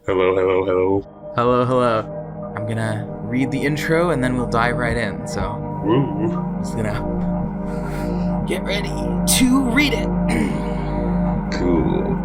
Hello, hello, hello. Hello, hello. I'm gonna read the intro and then we'll dive right in. So Woo. I'm just gonna get ready to read it. Cool.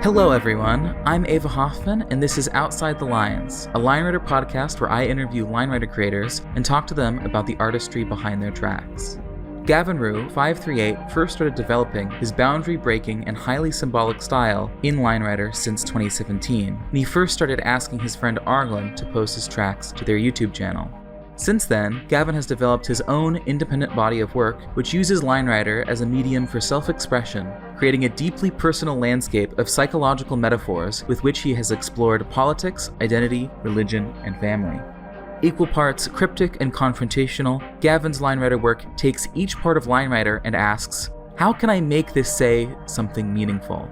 Hello, everyone. I'm Ava Hoffman, and this is Outside the Lines, a line writer podcast where I interview line writer creators and talk to them about the artistry behind their tracks. Gavin Rue, 538, first started developing his boundary-breaking and highly symbolic style in line writer since 2017, and he first started asking his friend Arlen to post his tracks to their YouTube channel. Since then, Gavin has developed his own independent body of work, which uses line writer as a medium for self-expression, creating a deeply personal landscape of psychological metaphors with which he has explored politics, identity, religion, and family. Equal parts cryptic and confrontational, Gavin's line writer work takes each part of line writer and asks, how can I make this say something meaningful?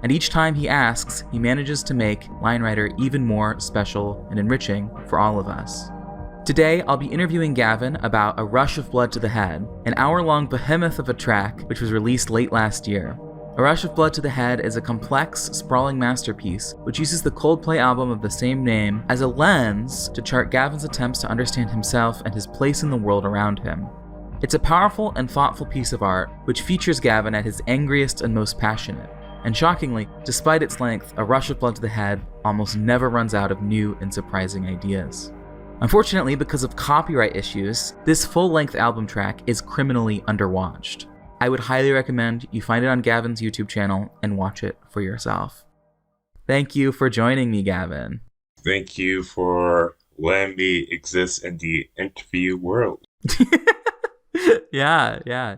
And each time he asks, he manages to make line writer even more special and enriching for all of us. Today, I'll be interviewing Gavin about A Rush of Blood to the Head, an hour-long behemoth of a track which was released late last year. A Rush of Blood to the Head is a complex, sprawling masterpiece which uses the Coldplay album of the same name as a lens to chart Gavin's attempts to understand himself and his place in the world around him. It's a powerful and thoughtful piece of art which features Gavin at his angriest and most passionate. And shockingly, despite its length, A Rush of Blood to the Head almost never runs out of new and surprising ideas. Unfortunately, because of copyright issues, this full-length album track is criminally underwatched. I would highly recommend you find it on Gavin's YouTube channel and watch it for yourself. Thank you for joining me, Gavin. Thank you for letting me exist in the interview world. Yeah.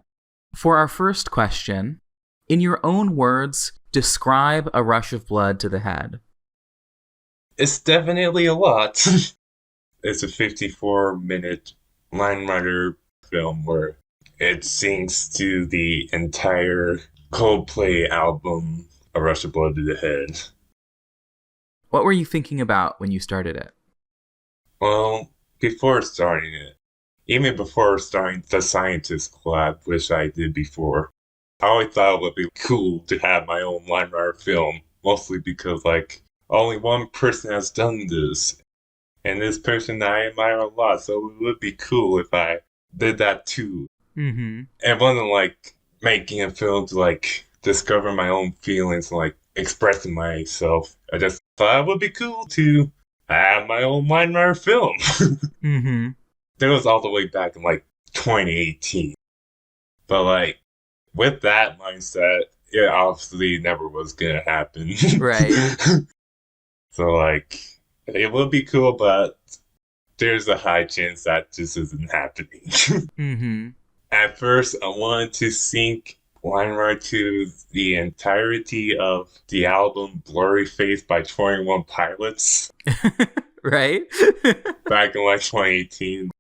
For our first question, in your own words, describe A Rush of Blood to the Head. It's definitely a lot. It's a 54-minute line writer film where it sings to the entire Coldplay album, A Rush of Blood to the Head. What were you thinking about when you started it? Well, before starting it, even before starting the Scientist Collab, which I did before, I always thought it would be cool to have my own line writer film, mostly because, only one person has done this. And this person I admire a lot, so it would be cool if I did that too. Mm-hmm. It wasn't making a film to discover my own feelings and expressing myself. I just thought it would be cool to have my own line writer film. Mm-hmm. That was all the way back in 2018. But with that mindset, it obviously never was gonna happen. Right. So it would be cool, but there's a high chance that this isn't happening. Mm-hmm. At first, I wanted to sync line writer to the entirety of the album Blurry Face by 21 Pilots. Right? Back in 2018.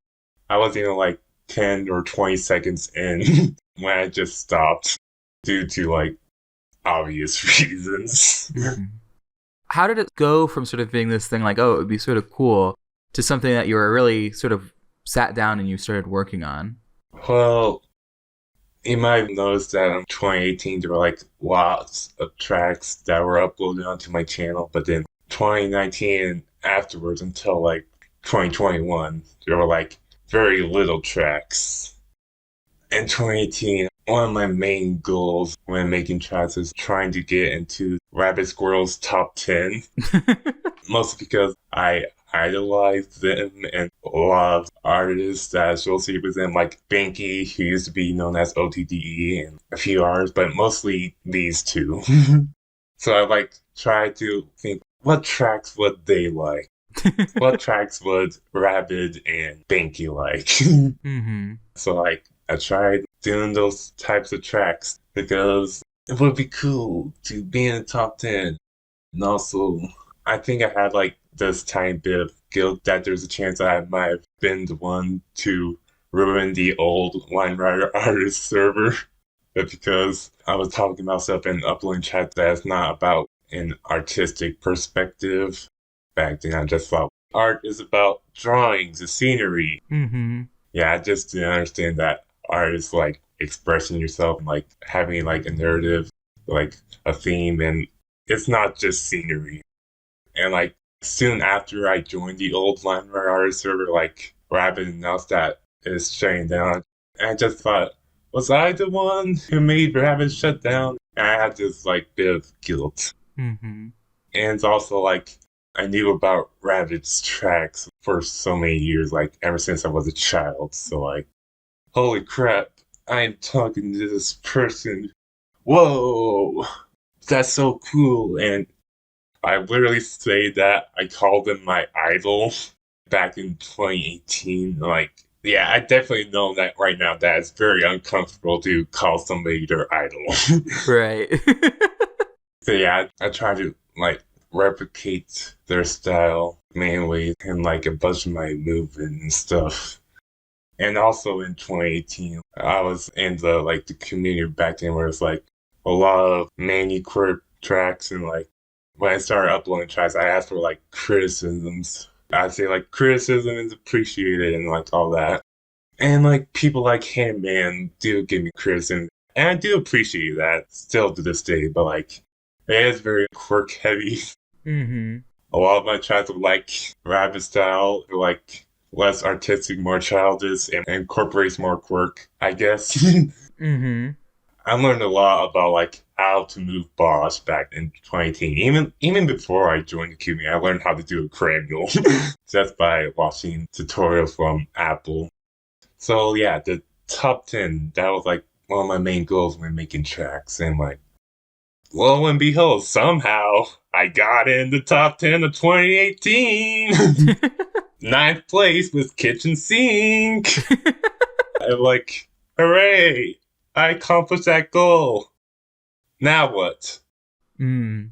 I was even 10 or 20 seconds in when I just stopped due to obvious reasons. Mm-hmm. How did it go from sort of being this thing it would be sort of cool to something that you were really sort of sat down and you started working on? Well, you might have noticed that in 2018 there were lots of tracks that were uploaded onto my channel, but then 2019 and afterwards until 2021 there were very little tracks. In 2018, one of my main goals when making tracks is trying to get into Rabbit Squirrel's top 10. Mostly because I idolize them and a lot of artists that associate with them, like Banky, who used to be known as OTDE, and a few others, but mostly these two. So I try to think, what tracks would they like? What tracks would Rabbit and Banky like? Mm-hmm. So I tried doing those types of tracks because it would be cool to be in the top 10. And also, I think I had this tiny bit of guilt that there's a chance that I might have been the one to ruin the old line writer artist server. But because I was talking about stuff and uploading tracks that's not about an artistic perspective, back then I just thought art is about drawings and scenery. Mm-hmm. Yeah, I just didn't understand that artist like expressing yourself, like having like a narrative, like a theme, and it's not just scenery. And like soon after I joined the old LimeWire artist server, like Rabbit announced that it's shutting down. And I just thought, was I the one who made Rabbit shut down? And I had this like bit of guilt. Mm-hmm. And it's also like I knew about Rabbit's tracks for so many years, like ever since I was a child. So like, holy crap, I'm talking to this person. Whoa, that's so cool. And I literally say that I called them my idol back in 2018. Like, yeah, I definitely know that right now that it's very uncomfortable to call somebody their idol. Right. So yeah, I try to like replicate their style mainly in like a bunch of my movement and stuff. And also in 2018, I was in the community back then where it's like a lot of Manuquirk tracks, and like when I started uploading tracks, I asked for like criticisms. I'd say like criticism is appreciated and like all that. And like people like Handman do give me criticism, and I do appreciate that still to this day, but like it is very quirk heavy. Mm-hmm. A lot of my tracks are like Rabbit style, or like less artistic, more childish, and incorporates more quirk, I guess. Mm-hmm. I learned a lot about like how to move Boss back in 2018. Even before I joined the community, I learned how to do a cranial just by watching tutorials from Apple. So yeah, the top 10, that was like one of my main goals when making tracks. And like, lo and behold, somehow I got in the top 10 of 2018. Ninth place with Kitchen Sink. I'm like, hooray! I accomplished that goal. Now what? Mm.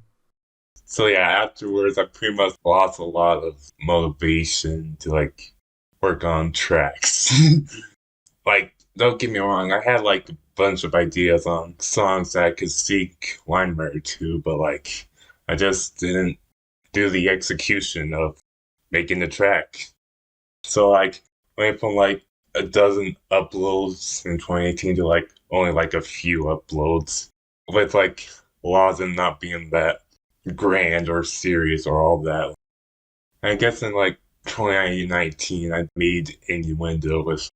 So yeah, afterwards I pretty much lost a lot of motivation to like work on tracks. Like, don't get me wrong, I had like a bunch of ideas on songs that I could seek LimeWire to, but like I just didn't do the execution of making the track. So like went from like a dozen uploads in 2018 to like only like a few uploads, with like a lot of them not being that grand or serious or all that. I guess in like 2019 I made Innuendo. With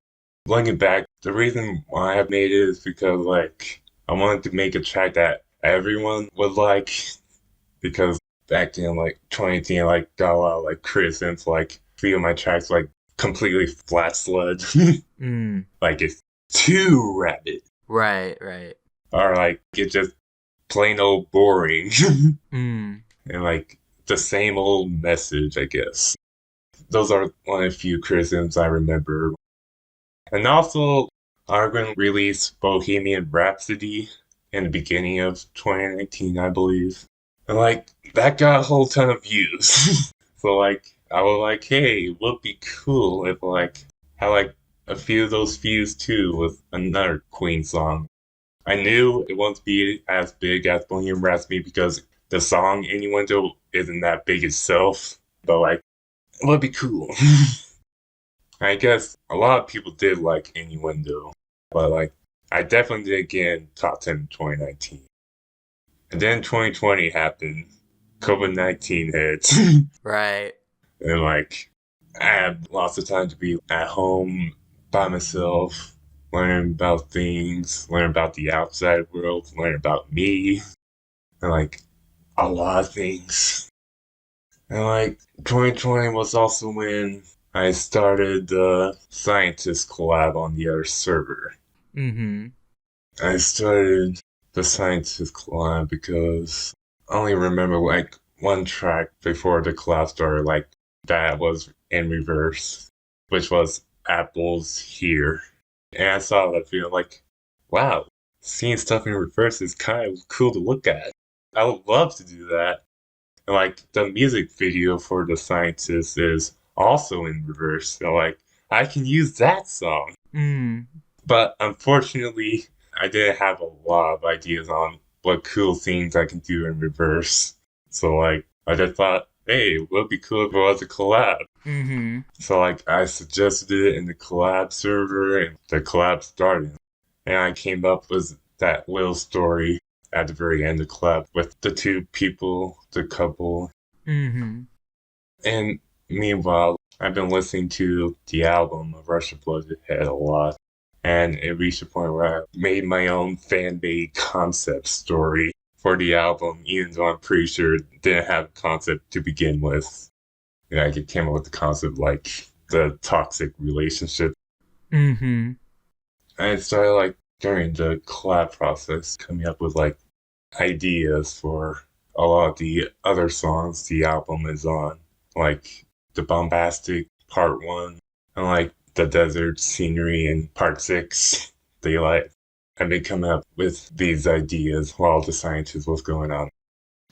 looking back, the reason why I made it is because like I wanted to make a track that everyone would like, because back then like 2018 like got a lot of like criticisms, like a few of my tracks like completely flat sludge. Mm. Like it's too Rabbit. Right. Or like it's just plain old boring. Mm. And like the same old message, I guess. Those are one of the few criticisms I remember. And also, Argon released Bohemian Rhapsody in the beginning of 2019, I believe. And like that got a whole ton of views. So like I was like, hey, would be cool if like had like a few of those views too with another Queen song. I knew it won't be as big as Bohemian Rhapsody because the song Innuendo isn't that big itself, but like it would be cool. I guess a lot of people did like Innuendo, but like I definitely did get in top 10 in 2019. And then 2020 happened. COVID-19 hit. Right. And like I had lots of time to be at home by myself, learning about things, learning about the outside world, learning about me, and like a lot of things. And like 2020 was also when I started the Scientist collab on the other server. Mm-hmm. I started the Scientist collab because I only remember like one track before the collab started, like that was in reverse, which was Apple's Here. And I saw that video like, wow, seeing stuff in reverse is kind of cool to look at. I would love to do that. And like the music video for The Scientist is also in reverse. So like I can use that song. Mm. But unfortunately, I didn't have a lot of ideas on what cool things I can do in reverse. So like I just thought, hey, it would be cool if it was a collab. Mm-hmm. So like I suggested it in the collab server and the collab started. And I came up with that little story at the very end of the collab with the two people, the couple. Mm-hmm. And meanwhile, I've been listening to the album of Rush of Blood Head a lot. And it reached a point where I made my own fan-made concept story for the album, even though I'm pretty sure it didn't have a concept to begin with. And I came up with the concept like the toxic relationship. Mm-hmm. I started like during the collab process coming up with like ideas for a lot of the other songs the album is on, like the bombastic part one and like the desert scenery in part six. Daylight. I've been coming up with these ideas while the scientist was going on.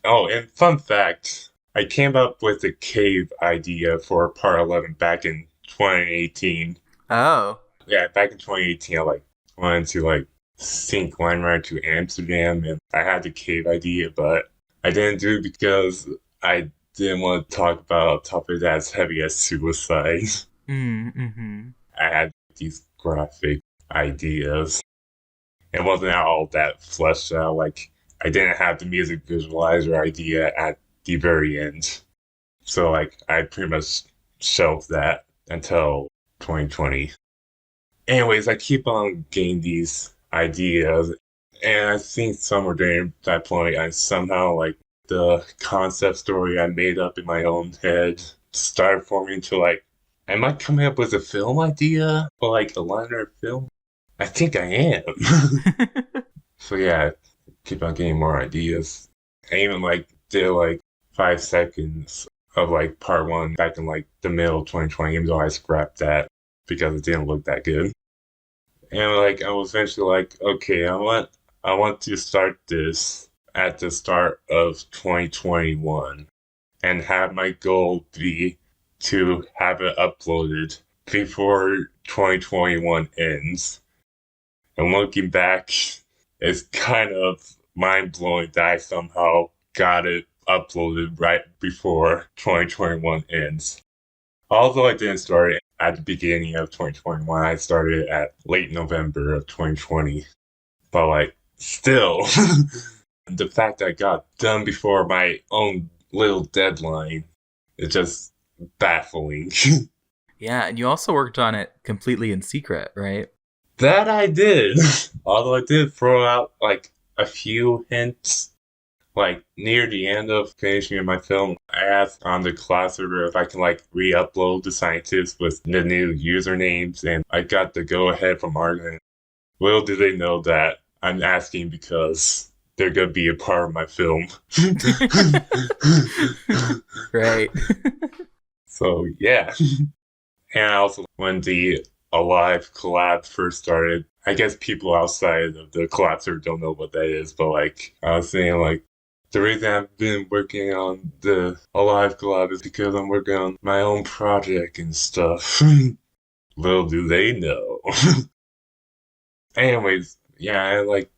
Oh, and fun fact, I came up with a cave idea for part 11 back in 2018. Oh. Yeah, back in 2018, I like wanted to like sink Line Ride to Amsterdam, and I had the cave idea, but I didn't do it because I didn't want to talk about a topic as heavy as suicide. Mm-hmm. I had these graphic ideas. It wasn't all that fleshed out. Like I didn't have the music visualizer idea at the very end, so like I pretty much shelved that until 2020. Anyways, I keep on getting these ideas, and I think somewhere during that point, I somehow like the concept story I made up in my own head started forming into like, am I coming up with a film idea for like a liner film? I think I am. So yeah, I keep on getting more ideas. I even like did like 5 seconds of like part one back in like the middle of 2020, even though I scrapped that because it didn't look that good. And like I was eventually like, okay, I want to start this at the start of 2021 and have my goal be to have it uploaded before 2021 ends. And looking back, it's kind of mind blowing that I somehow got it uploaded right before 2021 ends. Although I didn't start it at the beginning of 2021, I started at late November of 2020. But like, still, the fact that I got done before my own little deadline is just baffling. Yeah, and you also worked on it completely in secret, right? That I did. Although I did throw out like a few hints. Like near the end of finishing my film, I asked on the class server if I can like re-upload the scientists with the new usernames, and I got the go-ahead from Argon. Little do they know that I'm asking because they're gonna be a part of my film. Right. So yeah. And also when the Alive collab first started, I guess people outside of the collab server don't know what that is, but like I was saying like the reason I've been working on the Alive collab is because I'm working on my own project and stuff. Little do they know. Anyways, yeah, I like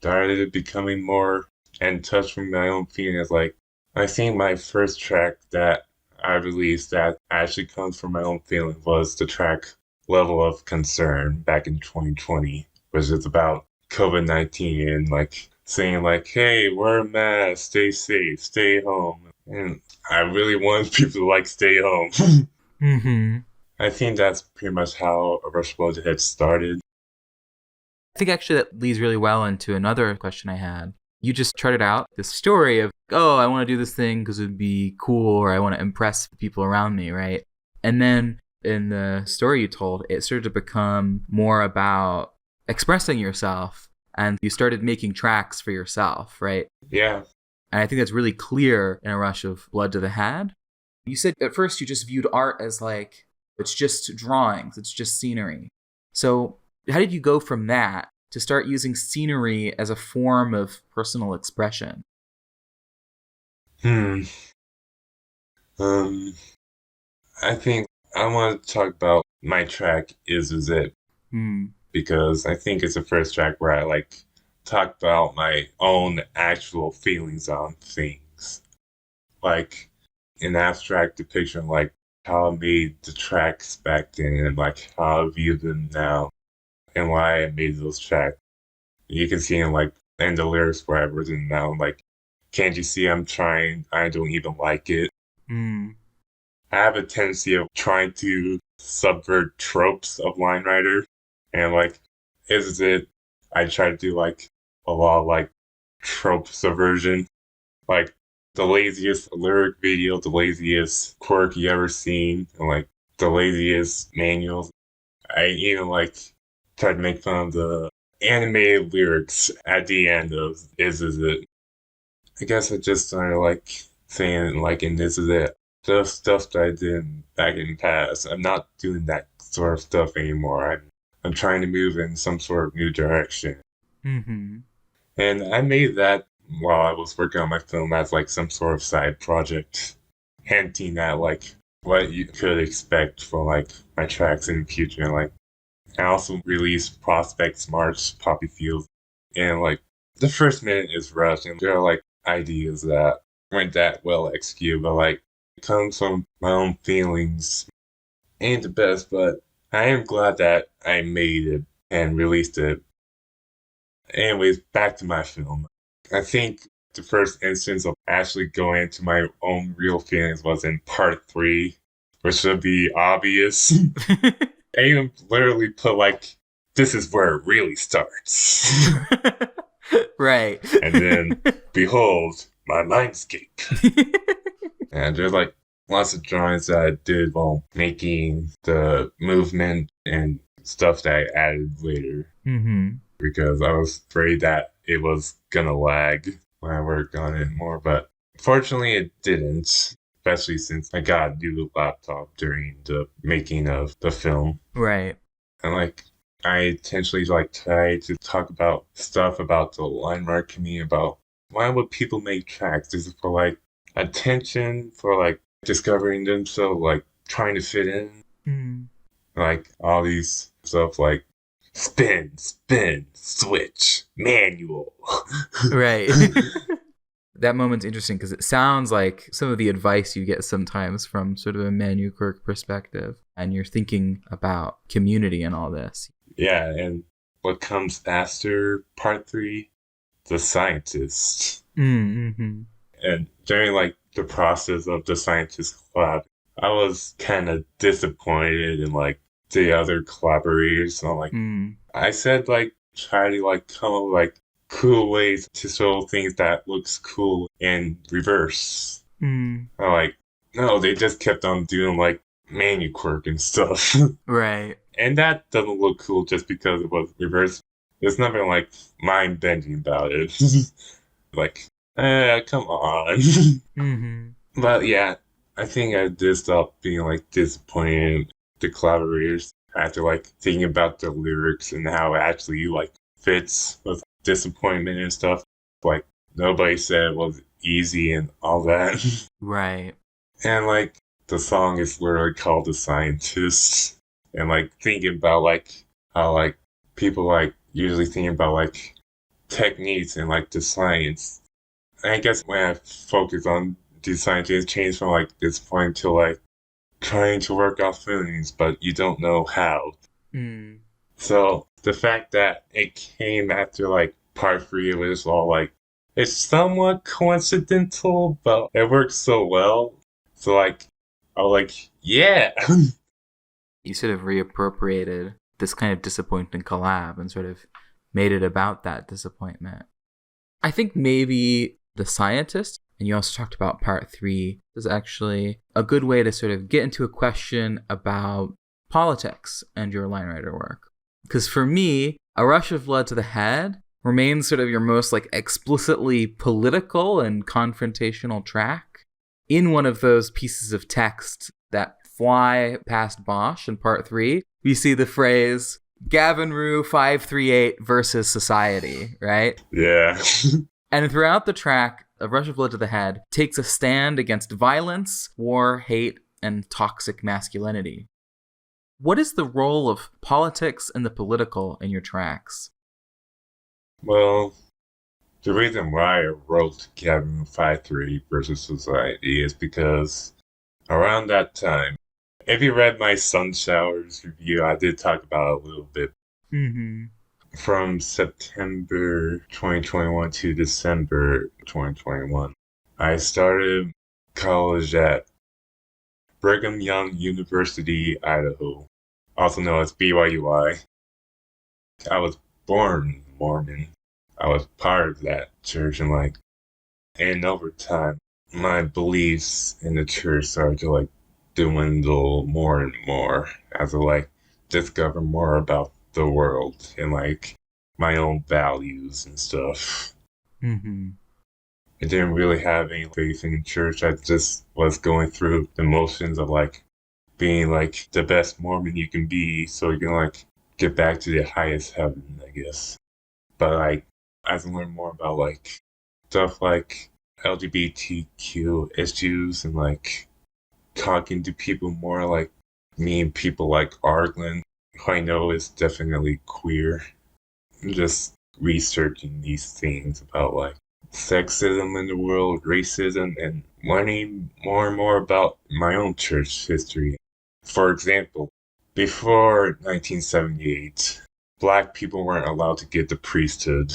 started becoming more in touch with my own feelings. Like, I think my first track that I released that actually comes from my own feeling was the track Level of Concern back in 2020, which is about COVID-19 and like saying like, hey, wear a mask, stay safe, stay home. And I really want people to like stay home. Mm-hmm. I think that's pretty much how Rush Blood had started. I think actually that leads really well into another question I had. You just charted out this story of, oh, I want to do this thing because it would be cool, or I want to impress the people around me, right? And then in the story you told, it started to become more about expressing yourself, and you started making tracks for yourself, right? Yeah. And I think that's really clear in A Rush of Blood to the Head. You said at first you just viewed art as like, it's just drawings, it's just scenery. So how did you go from that to start using scenery as a form of personal expression? I think I want to talk about my track Is It because I think it's the first track where I like talk about my own actual feelings on things. Like an abstract depiction of like how I made the tracks back then and like how I view them now and why I made those tracks. You can see in like in the lyrics where I've written now, like, can't you see I'm trying? I don't even like it. Mm. I have a tendency of trying to subvert tropes of line writer, and like, is it? I try to do like a lot of like trope subversion, like the laziest lyric video, the laziest quirk you ever seen, and like the laziest manuals. I even like tried to make fun of the animated lyrics at the end of Is It. I guess I just started like saying like in This Is It. The stuff that I did back in the past. I'm not doing that sort of stuff anymore. I'm trying to move in some sort of new direction. Mm-hmm. And I made that while I was working on my film as like some sort of side project, hinting at like what you could expect for like my tracks in the future. And like I also released Prospects March Poppy Fields. And like the first minute is rushed and there are like ideas that weren't that well executed, but like it comes from my own feelings. Ain't the best, but I am glad that I made it and released it. Anyways, back to my film. I think the first instance of actually going into my own real feelings was in part 3, which should be obvious. I even literally put like, this is where it really starts. Right. And then, behold, my mindscape. And there's like lots of drawings that I did while making the movement and stuff that I added later. Mm-hmm. Because I was afraid that it was gonna lag when I worked on it more. But fortunately, it didn't. Especially since I got a new laptop during the making of the film. Right. And like, I intentionally like try to talk about stuff about the line art community, about why would people make tracks? Is it for like attention, for like discovering themselves, like trying to fit in? Mm. Like all these stuff like spin, switch, manual. Right. That moment's interesting because it sounds like some of the advice you get sometimes from sort of a Manu Quirk perspective, and you're thinking about community and all this. Yeah, and what comes after part 3? The scientist. Mm-hmm. And during like the process of the scientist collab, I was kind of disappointed in like the other collaborators. So like, I said like try to like come up with like cool ways to show things that looks cool in reverse. I'm like, no, they just kept on doing like Manu Quirk and stuff. Right. And that doesn't look cool just because it was reverse. There's nothing like mind bending about it. Like, come on. Mm-hmm. But yeah, I think I did stop being like disappointed in the collaborators after like thinking about the lyrics and how it actually like fits with disappointment and stuff. Like nobody said it was easy and all that. Right. And like the song is literally called The Scientist. And like thinking about like how like people like usually thinking about like techniques and like the science. And I guess when I focus on the science, it changed from like this point to like trying to work off feelings, but you don't know how. So the fact that it came after like part 3, it was all like, it's somewhat coincidental, but it works so well. So like, I was like, yeah. You sort of reappropriated this kind of disappointing collab and sort of made it about that disappointment. I think maybe The Scientist, and you also talked about part 3, is actually a good way to sort of get into a question about politics and your line writer work. Because for me, A Rush of Blood to the Head remains sort of your most like explicitly political and confrontational track. In one of those pieces of text that fly past Bosch in part 3, we see the phrase Gavin Rue 538 versus society, right? Yeah. And throughout the track, A Rush of Blood to the Head takes a stand against violence, war, hate, and toxic masculinity. What is the role of politics and the political in your tracks? Well, The reason why I wrote Gavin 5-3 versus Society is because around that time, if you read my Sun Showers review, I did talk about it a little bit. Mm-hmm. From September 2021 to December 2021, I started college at Brigham Young University, Idaho, also known as BYUI. I was born Mormon. I was part of that church, and over time, my beliefs in the church started to dwindle more and more as I discover more about the world and my own values and stuff. Mm-hmm. I didn't really have any faith in church. I just was going through the motions of being the best Mormon you can be so you can get back to the highest heaven, I guess. But as I learned more about stuff like LGBTQ issues and talking to people more meeting people like Arlen, who I know is definitely queer, and just researching these things about sexism in the world, racism, and learning more and more about my own church history. For example, before 1978, Black people weren't allowed to get the priesthood.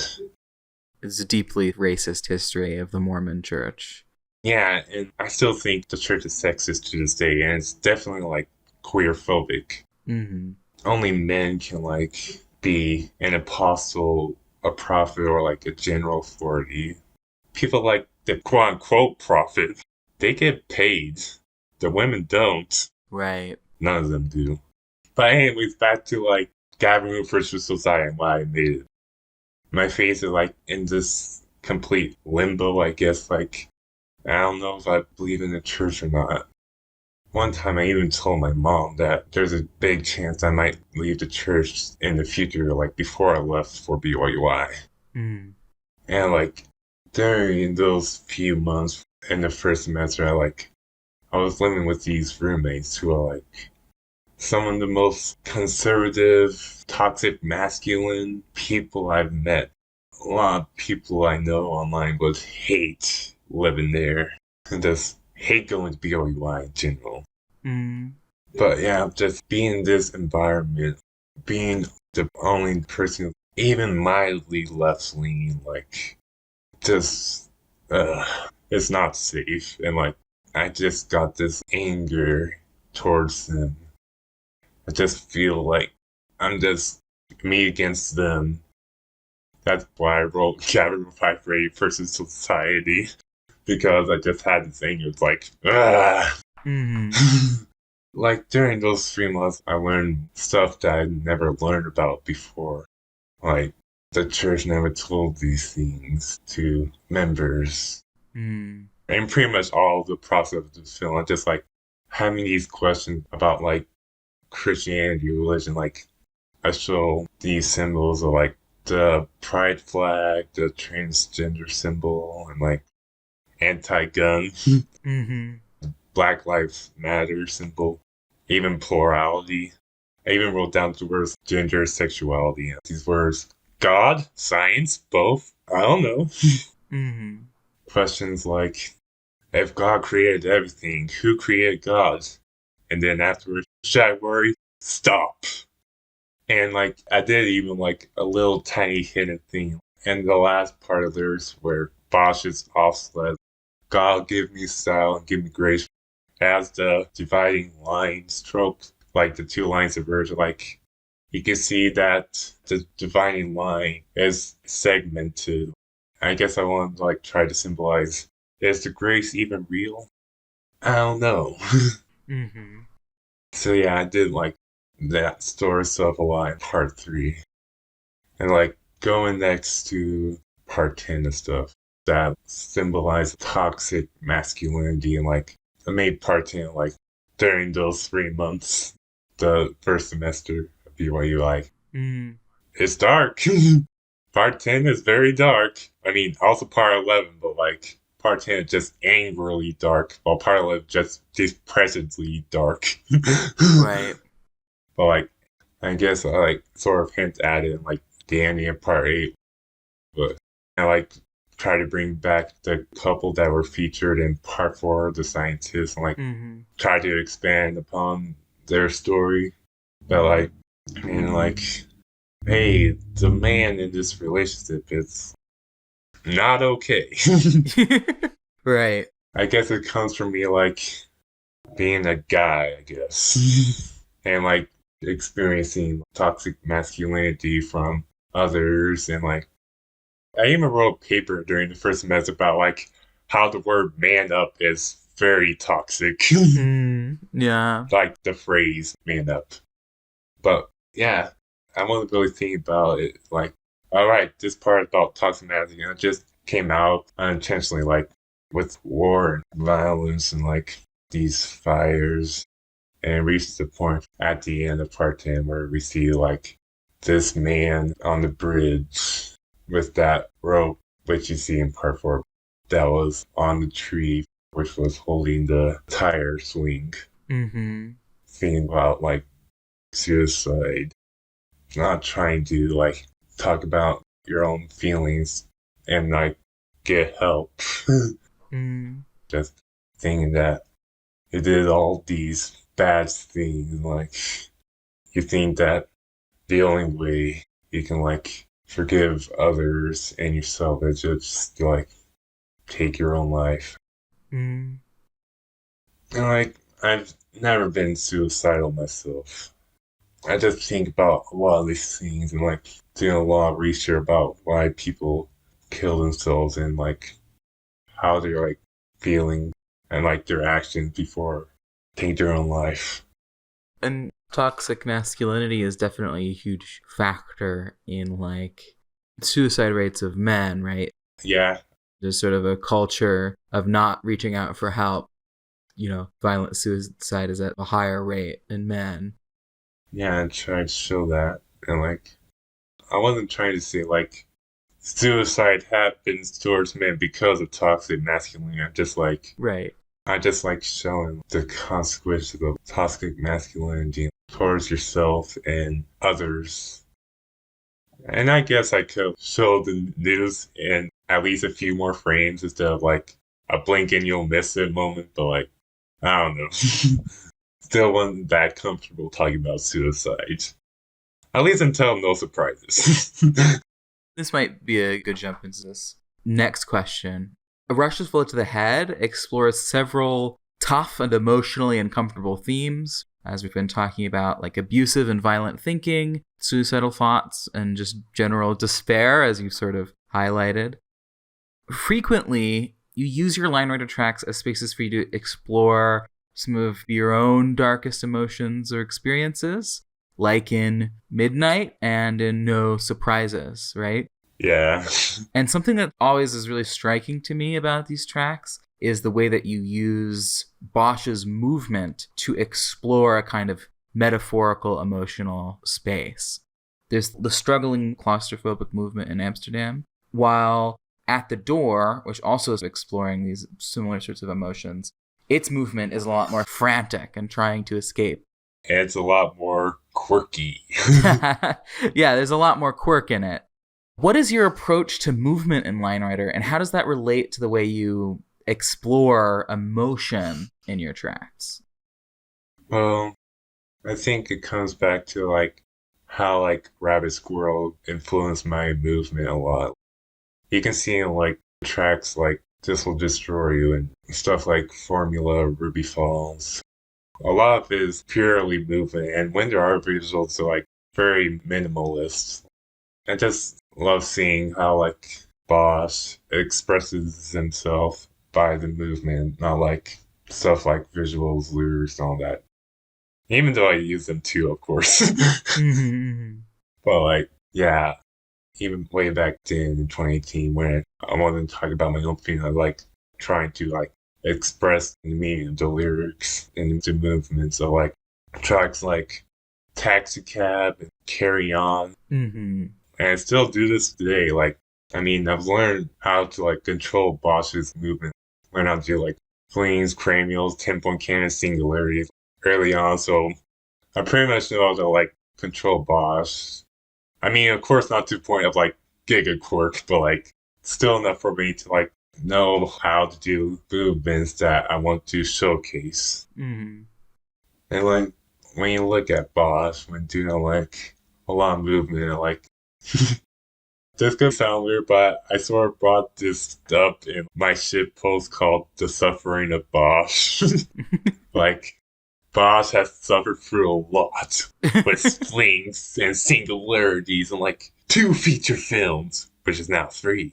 It's a deeply racist history of the Mormon church. Yeah, and I still think the church is sexist to this day, and it's definitely queer-phobic. Mm-hmm. Only men can be an apostle, a prophet, or a general authority. People like the quote-unquote prophet, they get paid. The women don't. Right. None of them do. But anyways, back to Gavin Root versus Society and why I made it. My faith is in this complete limbo, I guess. I don't know if I believe in the church or not. One time I even told my mom that there's a big chance I might leave the church in the future, before I left for BYUI. Mm. And during those few months in the first semester, I was living with these roommates who are some of the most conservative, toxic, masculine people I've met. A lot of people I know online would hate living there and just hate going to BYUI in general. Mm. But yeah, just being in this environment, being the only person even mildly left-leaning, it's not safe. And I just got this anger towards them. I just feel I'm just me against them. That's why I wrote Gavin 5-3 versus Society. Because I just had this anger. It's Mm-hmm. During those 3 months, I learned stuff that I'd never learned about before. The church never told these things to members. Mm. And pretty much all the process of the film, I just having these questions about Christianity, religion. I show these symbols of the pride flag, the transgender symbol, and anti-gun, Mm-hmm. Black Lives Matter symbol, even plurality. I even wrote down the words gender, sexuality. These words, God, science, both. I don't know. Mm-hmm. Questions if God created everything, who created God? And then afterwards, should I worry? Stop. And I did even a little tiny hidden thing. And the last part of theirs where Bosch's offset, God give me style and give me grace. As the dividing line stroke, the two lines diverge, you can see that the dividing line is segmented. I guess I want to try to symbolize, is the grace even real? I don't know. Mm-hmm. So yeah, I did that story stuff a lot in part 3. And going next to part 10 and stuff that symbolize toxic masculinity and I made part 10 during those 3 months, the first semester of BYU. Mm. It's dark. Part 10 is very dark. I mean, also part 11, but part 10 is just angrily dark, while part 11 just depressively dark. Right. But I guess I sort of hint at it in the ending of part 8. But I try to bring back the couple that were featured in part 4 of The Scientist and like try to expand upon their story. But like, I mean, like, hey, the man in this relationship is not okay. Right. I guess it comes from me like being a guy, I guess, and like experiencing toxic masculinity from others. And like, I even wrote a paper during the first semester about like how the word man up is very toxic. Yeah. Like the phrase man up. But yeah, I wasn't really thinking about it like, all right, this part about toxic masculinity just came out unintentionally, like with war and violence and like these fires. And it reached the point at the end of part 10 where we see like this man on the bridge with that rope, which you see in part 4, that was on the tree, which was holding the tire swing. Thinking about like suicide, not trying to like talk about your own feelings and like get help. Just thinking that you did all these bad things, like you think that the only way you can like forgive others and yourself is just to like take your own life. And like I've never been suicidal myself. I just think about a lot of these things and like doing a lot of research about why people kill themselves and like how they're like feeling and like their actions before taking their own life. And toxic masculinity is definitely a huge factor in like suicide rates of men, right? Yeah. There's sort of a culture of not reaching out for help. You know, violent suicide is at a higher rate in men. Yeah, I tried to show that. And like, I wasn't trying to say like suicide happens towards men because of toxic masculinity. I'm just like, right. I just like showing the consequences of toxic masculinity towards yourself and others. And I guess I could show the news in at least a few more frames instead of like a blink and you'll miss it moment, but like, I don't know. Still wasn't that comfortable talking about suicide. At least until No Surprises. This might be a good jump into this next question. A Russia's Bullet to the Head explores several tough and emotionally uncomfortable themes, as we've been talking about, like abusive and violent thinking, suicidal thoughts, and just general despair, as you've sort of highlighted. Frequently, you use your line writer tracks as spaces for you to explore some of your own darkest emotions or experiences, like in Midnight and in No Surprises, right? Yeah. And something that always is really striking to me about these tracks is the way that you use Bosch's movement to explore a kind of metaphorical emotional space. There's the struggling claustrophobic movement in Amsterdam, while At the Door, which also is exploring these similar sorts of emotions, its movement is a lot more frantic and trying to escape. And it's a lot more quirky. Yeah, there's a lot more quirk in it. What is your approach to movement in Line Rider, and how does that relate to the way you explore emotion in your tracks? Well, I think it comes back to like how like Rabbit Squirrel influenced my movement a lot. You can see in like tracks like This Will Destroy You and stuff like Formula, Ruby Falls. A lot of it is purely movement, and when there are visuals, they're like very minimalist. I just love seeing how like Bosch expresses himself by the movement, not like stuff like visuals, lyrics, and all that. Even though I use them too, of course. But like, yeah, even way back then in 2018 when I wasn't talking about my own feelings, I like trying to like express the meaning of the lyrics and the movements of like tracks like Taxi Cab and Carry On. And I still do this today. Like, I mean, I've learned how to like control Bosch's movement, learn how to do like flings, cranials, 10-point cannon, singularities early on. So I pretty much know how to like control Bosch. I mean, of course, not to the point of like Giga Quirk, but like still enough for me to like know how to do movements that I want to showcase. Mm-hmm. And like when you look at Bosch when doing like a lot of movement, like this could sound weird, but I sort of brought this up in my shit post called "The Suffering of Bosch." Like Bosch has suffered through a lot with flings and singularities and like 2 feature films, which is now 3.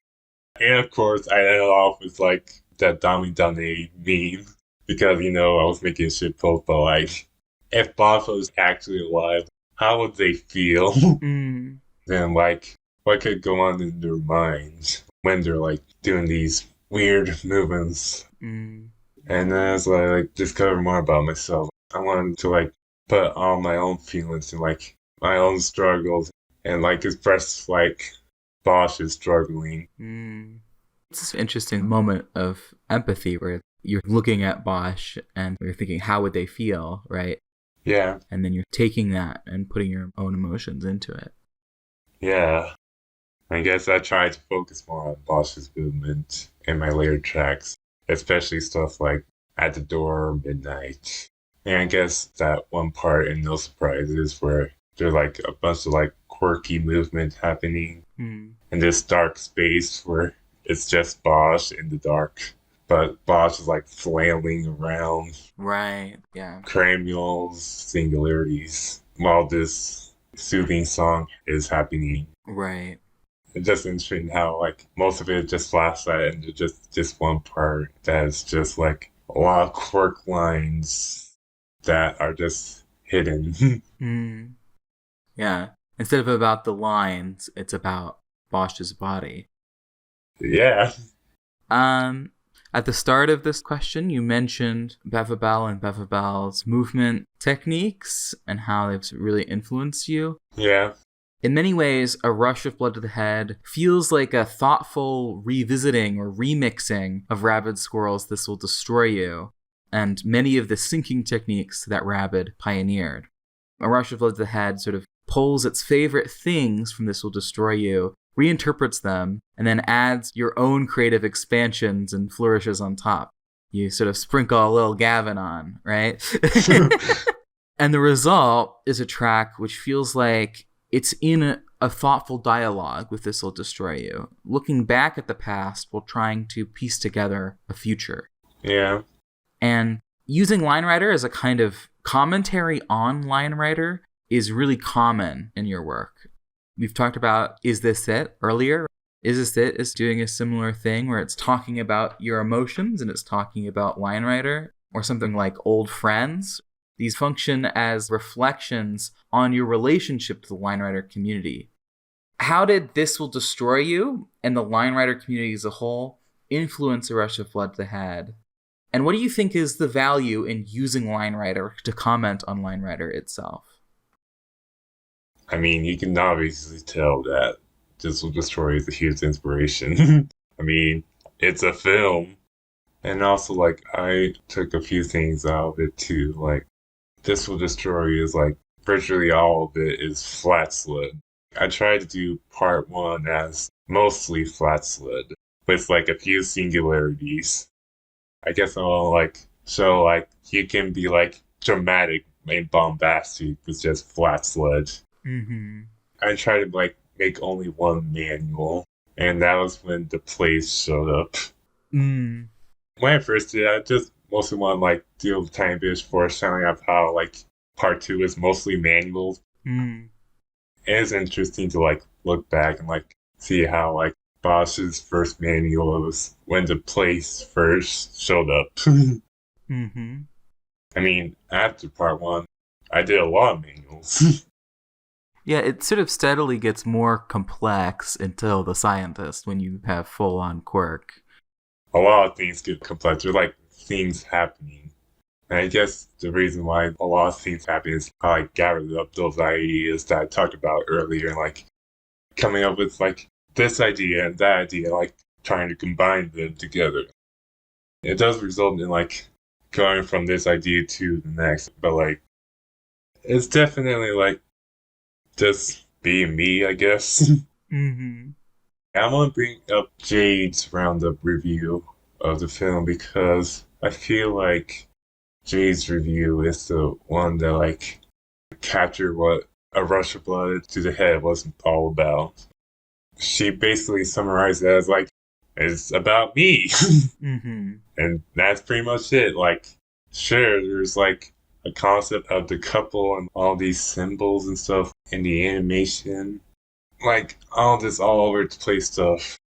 And of course, I ended off with like that Dami Dane meme because I was making shit post, but like if Bosch was actually alive, how would they feel? Mm. Then like what could go on in their minds when they're like doing these weird movements? Mm. And then as I like discover more about myself, I wanted to like put all my own feelings and like my own struggles and like express like Bosch is struggling. Mm. It's this interesting moment of empathy where you're looking at Bosch and you're thinking, how would they feel, right? Yeah, And then you're taking that and putting your own emotions into it. yeah. I guess I tried to focus more on Bosch's movement in my later tracks, especially stuff like At the Door, Midnight. And I guess that one part in No Surprises where there's like a bunch of like quirky movement happening Mm. in this dark space where it's just Bosch in the dark. But Bosch is like flailing around, Right, yeah. cranials, singularities, while this soothing song is happening. Right. It's just interesting how like most of it is just flashlight and just one part that's just like a lot of quirk lines that are just hidden. Mm. Yeah. Instead of about the lines, it's about Bosch's body. Yeah. At the start of this question, you mentioned Bevabel and Bevabel's movement techniques and how they've really influenced you. Yeah. In many ways, A Rush of Blood to the Head feels like a thoughtful revisiting or remixing of Rabid Squirrel's This Will Destroy You, and many of the sinking techniques that Rabid pioneered. A Rush of Blood to the Head sort of pulls its favorite things from This Will Destroy You, reinterprets them, and then adds your own creative expansions and flourishes on top. You sort of sprinkle a little Gavin on, right? And the result is a track which feels like it's in a thoughtful dialogue with This Will Destroy You, looking back at the past while trying to piece together a future. Yeah. And using Line Rider as a kind of commentary on Line Rider is really common in your work. We've talked about Is This It earlier. Is This It is doing a similar thing where it's talking about your emotions and it's talking about Line Rider, or something like Old Friends. These function as reflections on your relationship to the Line Rider community. How did This Will Destroy You and the Line Rider community as a whole influence A Rush of Blood to the Head? And what do you think is the value in using Line Rider to comment on Line Rider itself? I mean, you can obviously tell that This Will Destroy is a huge inspiration. I mean, it's a film. And also, like, I took a few things out of it too. Like, This Will Destroy You is like virtually all of it is flat slid. I tried to do part 1 as mostly flat slid with like a few singularities. I guess I'll like show like you can be like dramatic and bombastic with just flat slid. Mm-hmm. I tried to like make only one manual, and that was when the plays showed up. Mm. When I first did it, I just mostly want to like do a tiny bit for showing up how like part 2 is mostly manual. Mm. It's interesting to like look back and like see how like Bosch's first manual was when the plays first showed up. Mm-hmm. I mean, after part 1, I did a lot of manuals. Yeah, it sort of steadily gets more complex until The Scientist, when you have full-on quirk. A lot of things get complex. There's like things happening. And I guess the reason why a lot of things happen is how I gathered up those ideas that I talked about earlier, and like coming up with like this idea and that idea, like trying to combine them together. It does result in like going from this idea to the next, but like it's definitely like just being me, I guess. Mm-hmm. I want to bring up Jade's roundup review of the film because I feel like Jade's review is the one that like captured what A Rush of Blood to the Head was all about. She basically summarized it as like, it's about me. Mm-hmm. And that's pretty much it. Like, sure, there's like a concept of the couple and all these symbols and stuff in the animation. Like, all this all over the place stuff.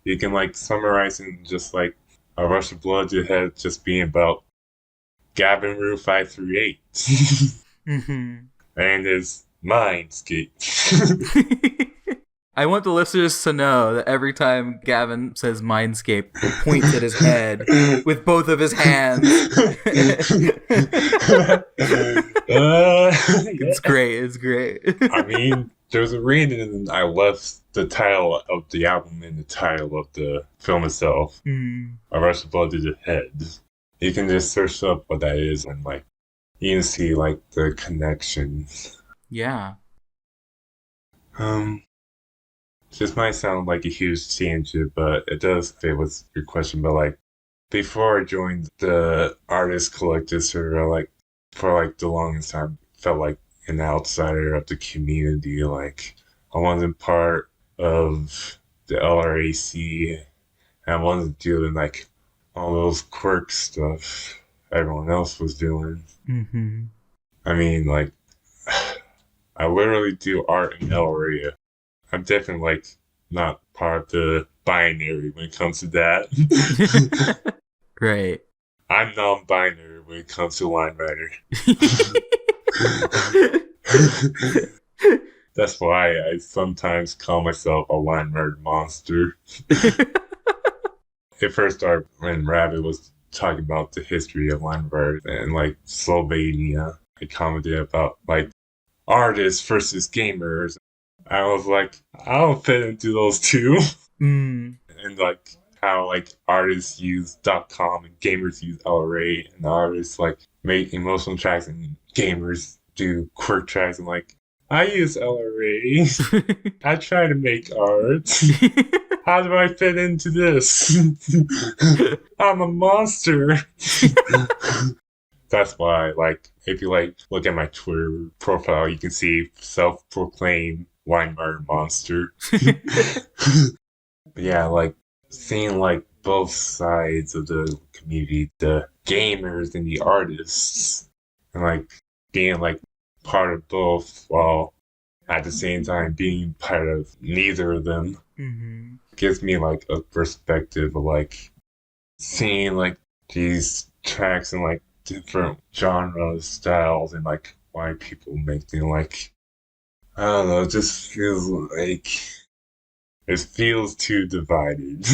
You can like summarize in just like A Rush of Blood to the Head just being about Gavin Rue 538. Mm-hmm. And his Mindscape. I want the listeners to know that every time Gavin says Mindscape, he points at his head with both of his hands. It's great. It's great. I mean, there's a reason I left the title of the album in the title of the film itself. A Rush of Blood to the Head. You can just search up what that is and like you can see like the connections. Yeah. This might sound like a huge tangent, but it does fit with your question. But like, before I joined the artist collective server, like for like the longest time, felt like an outsider of the community. Like I wasn't part of the LRAC, and I wasn't doing like all those quirk stuff everyone else was doing. Mm-hmm. I mean, like, I literally do art in LRA. I'm definitely like not part of the binary when it comes to that. Right. I'm non-binary when it comes to line writer. That's why I sometimes call myself a line writer monster. It first started when Rabbit was talking about the history of line writers and like Slovenia. I commented about like artists versus gamers. I was like, I don't fit into those two. And like how like artists use .com and gamers use LRA, and artists like make emotional tracks and gamers do quirk tracks. And like, I use LRA. I try to make art. How do I fit into this? I'm a monster. That's why, like, if you like look at my Twitter profile, you can see self-proclaimed Weimar monster. Yeah, like seeing like both sides of the community, the gamers and the artists, and like being like part of both while at the same time being part of neither of them gives me like a perspective of like seeing like these tracks and like different genres, styles, and like why people make them. Like, I don't know, it just feels like it feels too divided.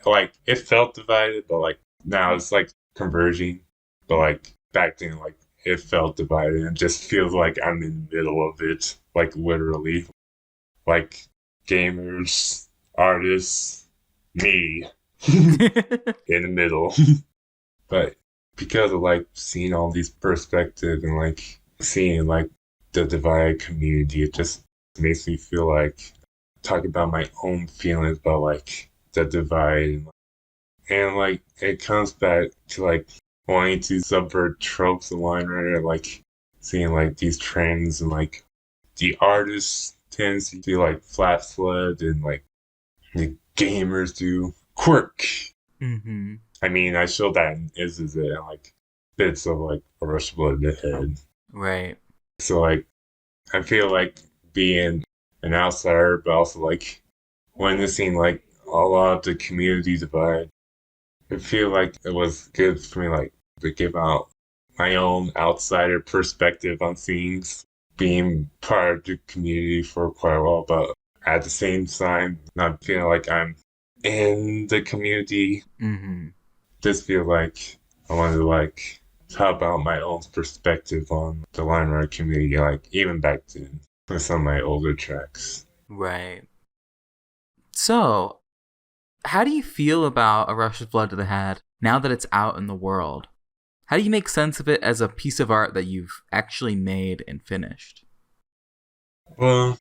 Like it felt divided, but like now it's like converging. But like back then, like it felt divided and just feels like I'm in the middle of it. Like literally. Like gamers, artists, me in the middle. But because of like seeing all these perspectives and like seeing like the divided community, it just makes me feel like talk about my own feelings about like the divide, and like it comes back to like wanting to subvert tropes of line writer and like seeing like these trends and like the artist tends to do like flat flood and like the gamers do quirk. I mean, I showed that in Is It and like bits of like A Rush of Blood in the Head. Right. So like I feel like being an outsider, but also like witnessing like a lot of the community divide, I feel like it was good for me like to give out my own outsider perspective on things, being part of the community for quite a while, but at the same time not feeling like I'm in the community. Just feel like I wanted to like talk about my own perspective on the line writer community, like even back then with some of my older tracks. Right. So, how do you feel about A Rush of Blood to the Head now that it's out in the world? How do you make sense of it as a piece of art that you've actually made and finished? Well,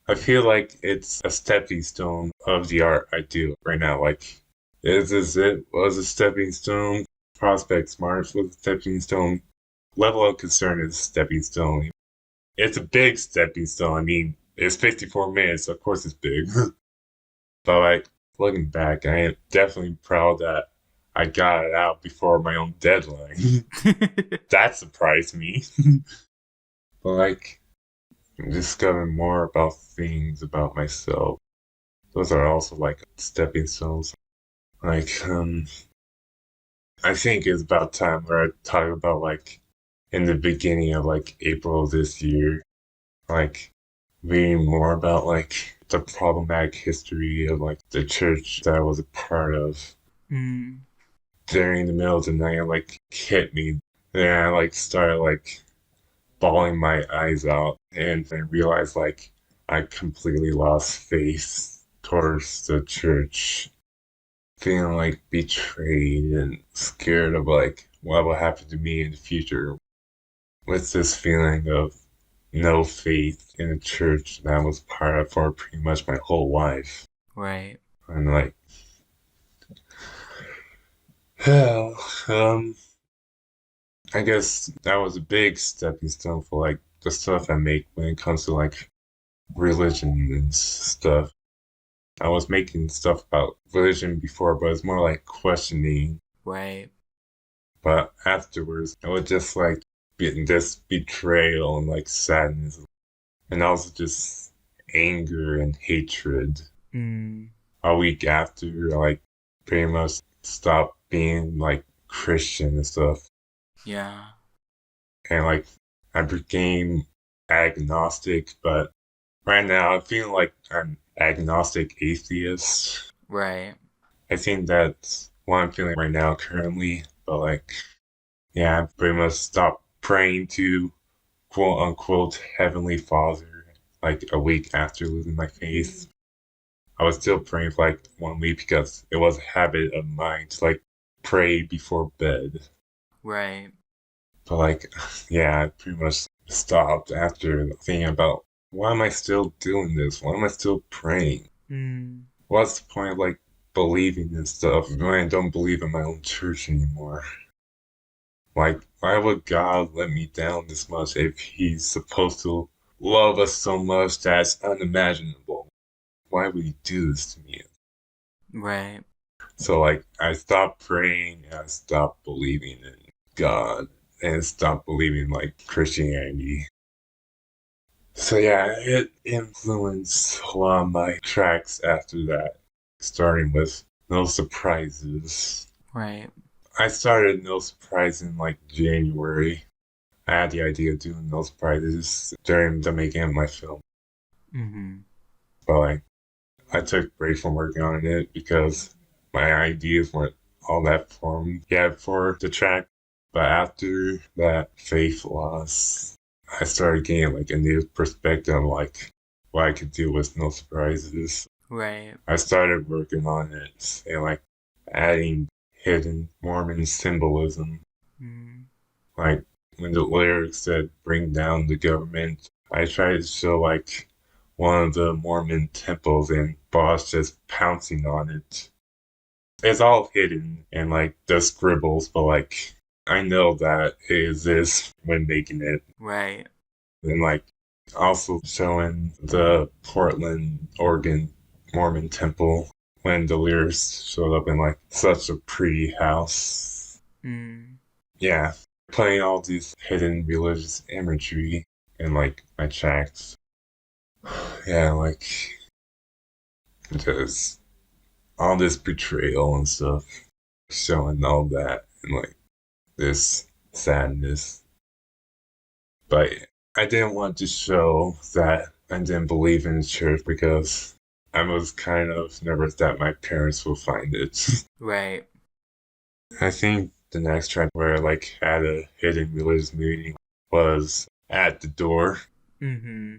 I feel like it's a stepping stone of the art I do right now. Like, is this it? Was a stepping stone? Prospect Smarts was a stepping stone. Level of Concern is a stepping stone. It's a big stepping stone. I mean, it's 54 minutes, so of course it's big. But like, looking back, I am definitely proud that I got it out before my own deadline. That surprised me. But like, discovering more about things about myself. Those are also like stepping stones. Like, I think it's about time where I talk about like in the beginning of like April of this year, like reading more about like the problematic history of like the church that I was a part of. Mm. During the middle of the night, it, like hit me. Then I like started like bawling my eyes out, and I realized like I completely lost faith towards the church, feeling like betrayed and scared of like what will happen to me in the future. With this feeling of no faith in the church that I was part of for pretty much my whole life. Right. And like, well, I guess that was a big stepping stone for like the stuff I make when it comes to like religion and stuff. I was making stuff about religion before, but it's more like questioning. Right. But afterwards, it was just like this betrayal and like sadness, and also just anger and hatred. Mm. A week after, like pretty much stopped being like Christian and stuff, Yeah. and like I became agnostic. But right now, I'm feeling like I'm agnostic atheist. Right. I think that's what I'm feeling right now currently. But like, yeah, I pretty much stopped praying to quote unquote Heavenly Father like a week after losing my faith. I was still praying for like 1 week because it was a habit of mine to like pray before bed. Right. But like, yeah, I pretty much stopped after thinking about why am I still doing this? Why am I still praying? Mm. What's the point of like believing in stuff when I don't believe in my own church anymore? Like, why would God let me down this much if He's supposed to love us so much that's unimaginable? Why would He do this to me? Right. So, like, I stopped praying and I stopped believing in God and stopped believing, like, Christianity. So, yeah, it influenced a lot of my tracks after that, starting with No Surprises. Right. I started No Surprise in, like, January. I had the idea of doing No Surprises during the making of my film. Mm-hmm. But, like, I took a break from working on it because my ideas weren't all that formed yet for the track. But after that faith loss, I started getting like a new perspective on like what I could do with No Surprises. Right. I started working on it and like adding hidden Mormon symbolism. Mm. Like when the lyrics said bring down the government, I tried to show like one of the Mormon temples and Boss just pouncing on it. It's all hidden and like the scribbles, but like I know that it exists when making it. Right. And like also showing the Portland, Oregon Mormon temple when the lyrics showed up in like such a pretty house. Mm. Yeah, playing all these hidden religious imagery in like my tracks. Yeah, like just all this betrayal and stuff, showing all that and like this sadness. But I didn't want to show that I didn't believe in the church because I was kind of nervous that my parents will find it. Right. I think the next track where I like had a hidden religious meaning was At the Door. Mm-hmm.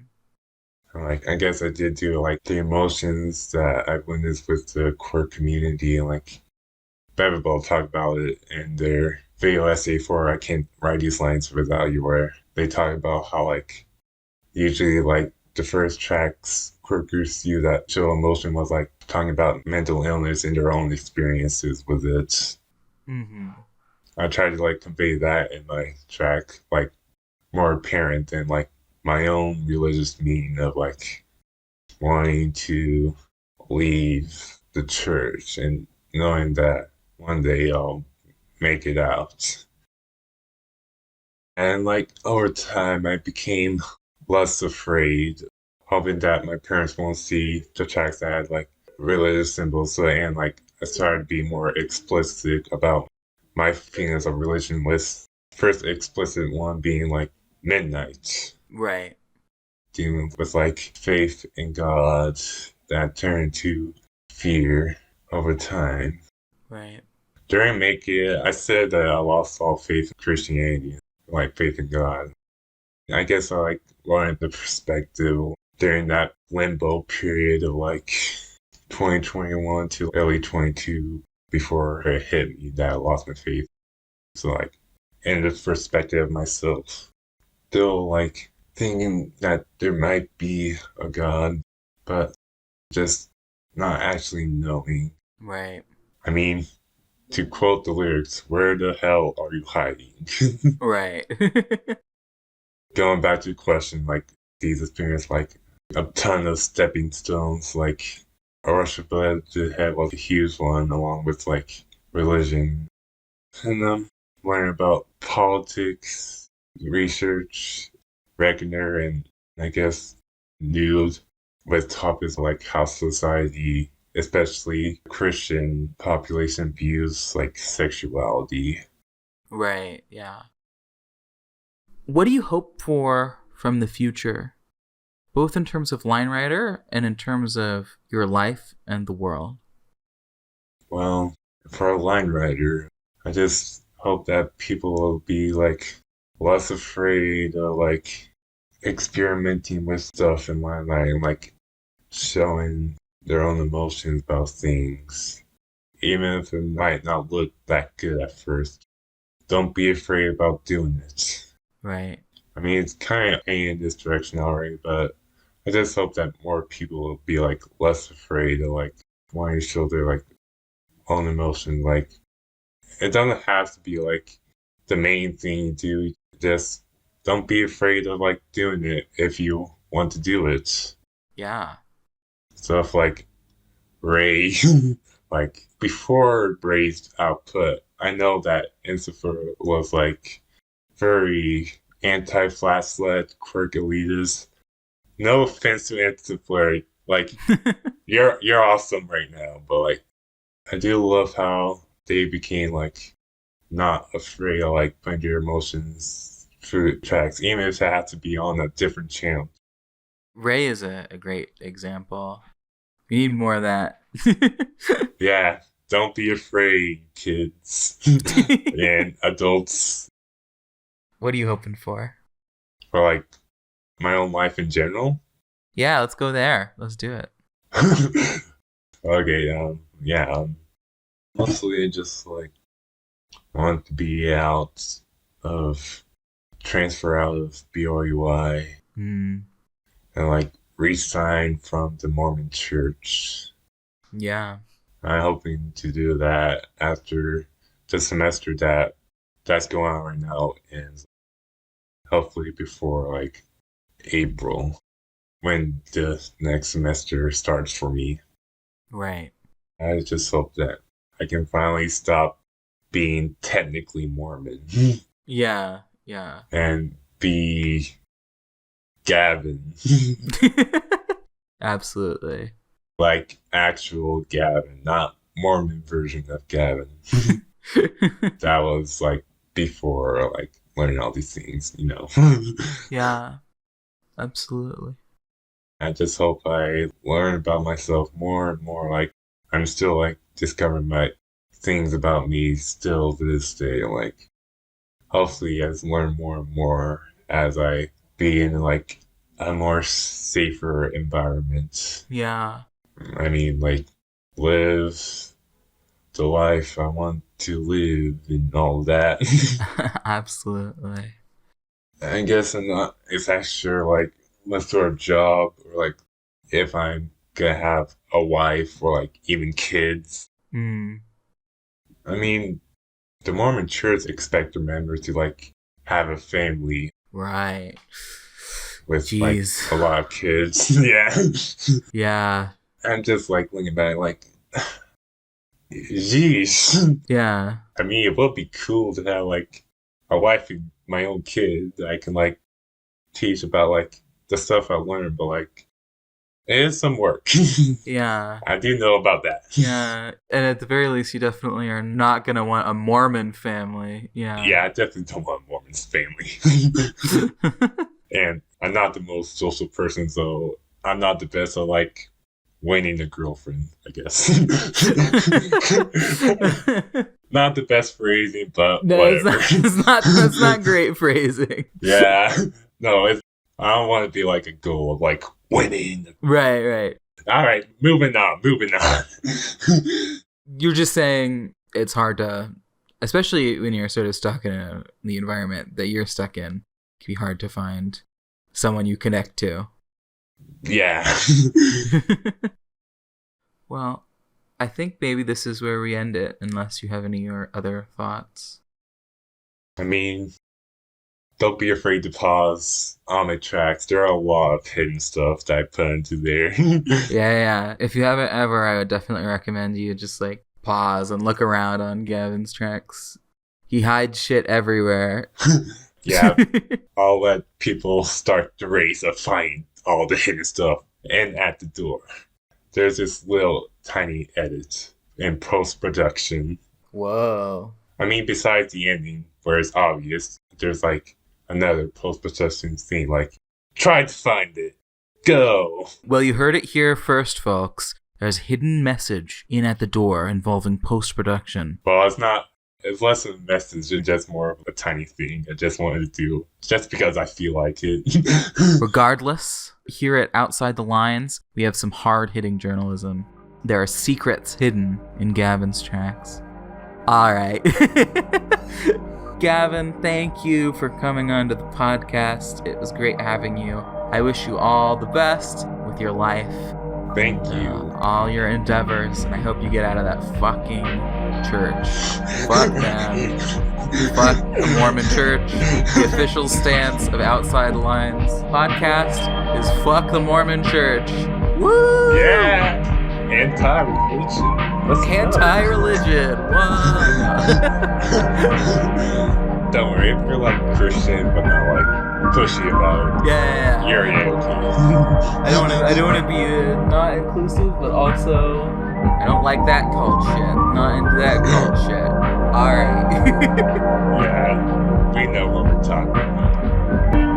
Like I guess I did do like the emotions that I witnessed with the queer community and like Bevabel talked about it in their video essay for I Can't Write These Lines Without You, where they talk about how like usually like the first tracks Quirkers You that show emotion was like talking about mental illness and their own experiences with it. Mm-hmm. I tried to like convey that in my track, like more apparent than like my own religious meaning of like wanting to leave the church and knowing that one day I'll make it out. And like over time, I became less afraid, hoping that my parents won't see the tracks that had like religious symbols. So, and like I started to be more explicit about my feelings of religion, with first explicit one being like Midnight, Right. dealing with like faith in God that turned to fear over time. Right. During Make It, I said that I lost all faith in Christianity, like faith in God. I guess I like learned the perspective during that limbo period of like 2021 to early 22 before it hit me that I lost my faith. So like in the perspective of myself, still like thinking that there might be a God, but just not actually knowing. Right. I mean, to quote the lyrics, where the hell are you hiding? Right. Going back to the question, like these experiences, like a ton of stepping stones, like Arashaba did have like a huge one, along with like religion, and learning about politics, research, reckoner, and I guess news with topics like how society, especially Christian population, views like sexuality. Right. Yeah. What do you hope for from the future, both in terms of Line Rider and in terms of your life and the world? Well, for a line writer, I just hope that people will be like less afraid of like experimenting with stuff in my life, like showing their own emotions about things, even if it might not look that good at first. Don't be afraid about doing it. Right. I mean, it's kind of aimed in this direction already, but I just hope that more people will be like less afraid of like wanting to show their like own emotion. Like it doesn't have to be like the main thing you do. Just don't be afraid of like doing it if you want to do it. Yeah. Stuff like Ray, like before Ray's output, I know that Ensifer was like very anti-flat sled, quirk elitist. No offense to Ensifer, like you're awesome right now, but like I do love how they became like not afraid of like putting your emotions through tracks, even if it had to be on a different channel. Ray is a great example. We need more of that. Yeah, don't be afraid, kids and adults, What are you hoping for? or like my own life in general. Yeah, let's go there. Let's do it. Okay, yeah, mostly just like want to be out of transfer out of BRUI Mm, and like resign from the Mormon Church. yeah. I'm hoping to do that after the semester that's going on right now, and hopefully before like April when the next semester starts for me. Right. I just hope that I can finally stop being technically Mormon Yeah. Yeah. and be Gavin. Absolutely. Like actual Gavin, not Mormon version of Gavin. That was like before like learning all these things, you know. Yeah. Absolutely. I just hope I learn about myself more and more. Like I'm still like discovering my things about me still to this day. Like hopefully I learn more and more as I be in like a more safer environment. Yeah. I mean, like live the life I want to live and all that. Absolutely. I guess I'm not exactly sure like what sort of job, or like if I'm gonna have a wife or like even kids. Hmm. I mean, the Mormon Church expect their members to like have a family Right. with Jeez. like a lot of kids. Yeah. Yeah. I'm just like looking back like, jeez. Yeah. I mean, it would be cool to have like a wife and my own kid that I can like teach about like the stuff I learned, but like it is some work. Yeah. I do know about that. Yeah. And at the very least, you definitely are not going to want a Mormon family. Yeah. Yeah, I definitely don't want Mormon's family. And I'm not the most social person, so I'm not the best at like winning a girlfriend, I guess. Not the best phrasing, but No, whatever. That's not great phrasing. Yeah. No, I don't want to be like a goal of like winning. Right. All right, moving on. You're just saying it's hard to, especially when you're sort of stuck in the environment that you're stuck in, it can be hard to find someone you connect to. Yeah. Well, I think maybe this is where we end it, unless you have any other thoughts. I mean, don't be afraid to pause on the tracks. There are a lot of hidden stuff that I put into there. Yeah. If you haven't ever, I would definitely recommend you just like pause and look around on Gavin's tracks. He hides shit everywhere. Yeah, I'll let people start the race of finding all the hidden stuff. And at the door, there's this little tiny edit in post-production. Whoa. I mean, besides the ending, where it's obvious, there's like another post-production scene, like, try to find it. Go! Well, you heard it here first, folks. There's a hidden message in at the door involving post-production. Well, it's less of a message and just more of a tiny thing I just wanted to do, just because I feel like it. Regardless, here at Outside the Lines, we have some hard-hitting journalism. There are secrets hidden in Gavin's tracks. All right. Gavin, thank you for coming onto the podcast. It was great having you. I wish you all the best with your life. Thank you. All your endeavors, and I hope you get out of that fucking church. Fuck them. Fuck the Mormon Church. The official stance of Outside the Lines podcast is fuck the Mormon Church. Woo! Yeah! Anti-religion. Let's go. Anti-religion. Whoa. Don't worry, if you're like Christian, but not like pushy about it. Yeah. You're okay. I don't want to be not inclusive, but also I don't like that cult shit. Not into that cult shit. All right. Yeah, we know what we're talking about.